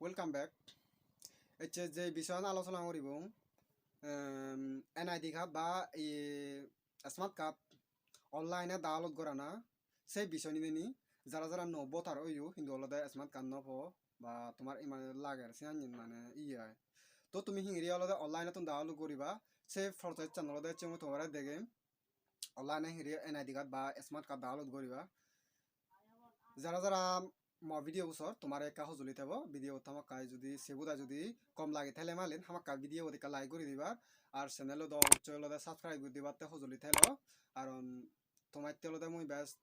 Welcome back. হচ্ছে যে বিষয় নিয়ে আলোচনা করিব এনআইডি কার্ড বা স্মার্ট কার্ড অনলাইনে ডাউনলোড করা না সেই বিষয় নিয়ে যারা যারা নব্বতার ওইও কিন্তু অলদে স্মার্ট কার্ড নব বা তোমার ইমান লাগে মানে হয় তো তুমি হিংরি অলদে অনলাইনে তুমি ডাউনলোড করিবা সেই ফটো চ্যানেলতে তোমার দেখে অনলাইনে হিংরি এনআইডি কার্ড বা স্মার্ট কার্ড ডাউনলোড করিবা যারা যারা ভিডিও বছর তোমার একা সজুলি থাকব ভিডিও থামাকাই যদি সেগুদা যদি কম লাগে তাহলে মালিন হামাকা ভিডিও ওদিকে লাইক করে দিবা আর চ্যানেল চলতে সাবস্ক্রাইব করে দিবা সজুলি থাকলো আর তোমার তেলতে মুই বেস্ট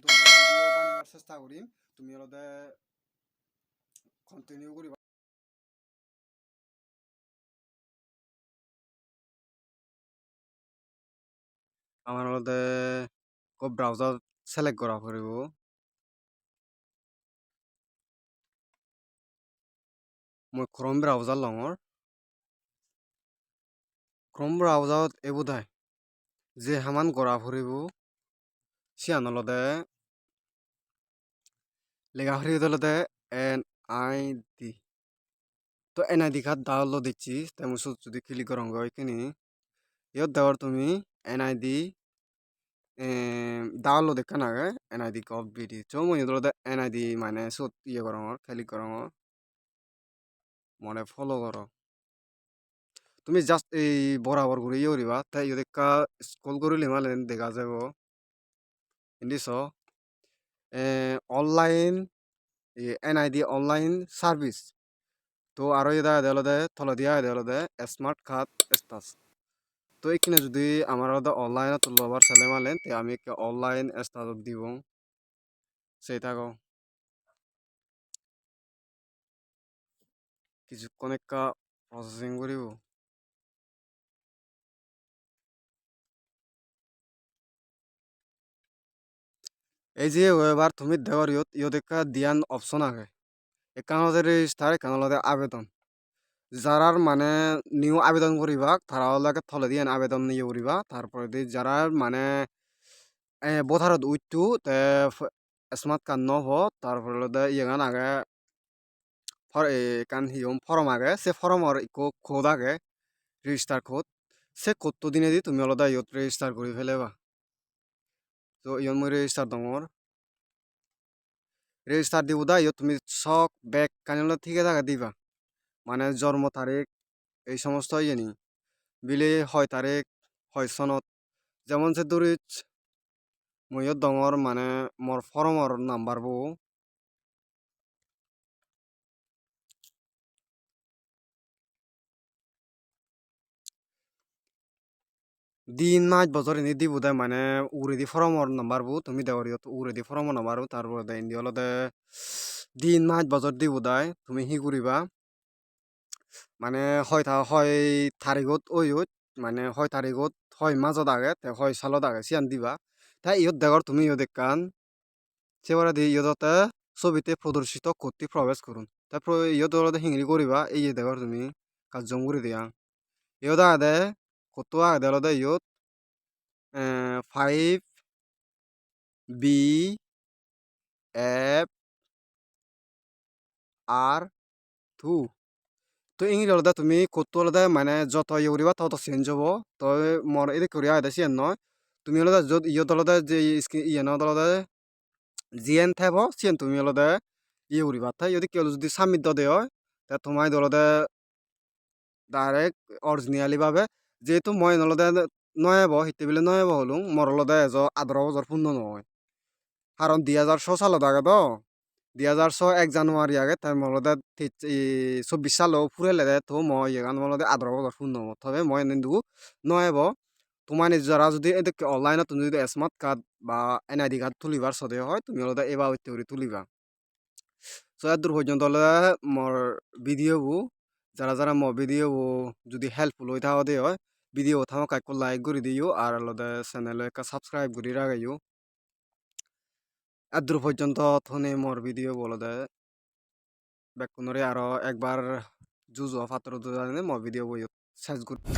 ভিডিও বানাবার চেষ্টা করিম তুমি অলদে কন্টিনিউ করিবা আমার অলদে খুব ব্রাউজার সিলেক্ট করা পড়িব মই ক্রোম ব্রাউজার লঙর ক্রোম ব্রাউজারত এবুদাই যে হামান করা পড়িব সিয়ান অলদে লেখা পড়িব অলদে এনআইডি তো এনআইডি কার্ড ডাউনলোড দিচ্ছি তেমন যদি ক্লিক করো এখানে ইয়ত দেওয়ার তুমি এনআইডি ডাউনলোড এখানে আগে এনআইডি কপ ভিডি চো মই এনআইডি মানে সত ইয়ে করো ক্লিক করো মনে ফলো করো তুমি জাস্ট এই বরাবর করে ইয়ে করিবা তাই ইয়দেকা স্ক্রল করিলে মানে দেখা যাব ইন্দিস অনলাইন এনআইডি অনলাইন সার্ভিস তো আরো এটা দেওয়ালে থলো দিয়া দেওয়ালে স্মার্ট কার্ড স্টাস তো এইখানে যদি আমার অনলাইনে তুলবার ছেলে মালেন তে আমি অনলাইন স্টাস দিব সেই থাকো কিছুক্ষণ একটা প্রসেসিং করিব এই যে এবার তুমি দেওয়ার ইয়ত একটা দিয়ান অপশন আছে এখানে রেজিস্টার এখানে আবেদন যারার মানে নিউ আবেদন করিবা তারা লাগে থলে দিয়ে আবেদন নিয়ে করিবা তারপরে যারা মানে বথারত উঠতো তে স্মার্ট কার্ড নহ তারপরে ইয়েগান আগে কান হিয়ম ফরম আগে সে ফরমর ইকো কোড আগে রেজিস্টার কোড সে কোডটো দিনে দি তুমি আলাদা ইয়ত রেজিস্টার করে ফেলেবা তো ইয়ন মই রেজিস্টার দঙর রেজিস্টার দিব দা ইয়ত তুমি সক ব্যাক কানিলা থেকে থাকা দিবা মানে জন্ম তারিখ এই সমস্ত ইয়ে নি বিলে হয় তারিখ হয় সনত যেমন সে ধরি ময়ত দঙর মানে মোর ফরমর নাম্বার বো দিন মাস বছর এনে দিব দে মানে উরেদি ফরমর নাম্বার বো তুমি দেওয়ার উরেদি ফরমর নাম্বার তারপরে দে ইন্দি হলো দে দিন মাস বছর দিব দাই তুমি হি করিবা মানে হয় তারিখত ওইত মানে হয় তারিখত হয় মাজত আগে তে হয় সালত আগে সিয়ান দিবা তাই ইয়ত দেওয়ার তুমি ইয়ত কান সেবারে দিয়ে ইয়তে ছবিতে প্রদর্শিত করতে প্রবেশ করুন তারপর ইয়ত হিংরি করিবা এই দেওয়ার তুমি কার্যম করে দিয়া ইয়ত আদে কত আদে আলাদা ইয়ত 5B F R 2 তো ইংরি আলাদা তুমি কত আলাদা মানে যত ইয়ে করিবা তত চেঞ্জ হবো তো মর এদিকে করিয়া আদে সিয়ান নয় তুমি আলাদা যত ইয়ত আলাদা যে ইয়ে না আলাদা জিএন থাকব সিয়ান তুমি আলাদা ইয়ে করিবা তাই যদি কেউ যদি সাবমিট দে হয় তা তোমার দলতে ডাইরেক্ট অরিজিনালি ভাবে যেহেতু মই নলদে নয়াব হিতে বিলে নয়াব হলুম মরলদে এজ 18 বছর পূর্ণ নহয় কারণ 2006 সালত আগে তো 2006 1 জানুয়ারি আগে তাই মরলদে 24 সালও ফুরেলে দে তো মই এখান মরলদে 18 বছর পূর্ণ হব তবে মই নিন্দু নয়াব তোমার যারা যদি এদিকে অনলাইনে তুমি যদি স্মার্ট কার্ড বা এনআইডি কার্ড তুলিবার সদে হয় তুমি অলদে এবার হইতে তুলিবা সো এত দূর পর্যন্ত মোর ভিডিও যারা যারা মো ভিডিও যদি হেল্পফুল হয়ে থাকা হয় ভিডিও থাকা কাইক লাইক করে দিও আর আলাদা চ্যানেল একটা সাবস্ক্রাইব করে রাখাইও এত দূর পর্যন্ত থনে মোর ভিডিও বলে দেয় বেকুনরে আরো একবার জুজো ফাতর দুজানে মো ভিডিও বই শেষ করতে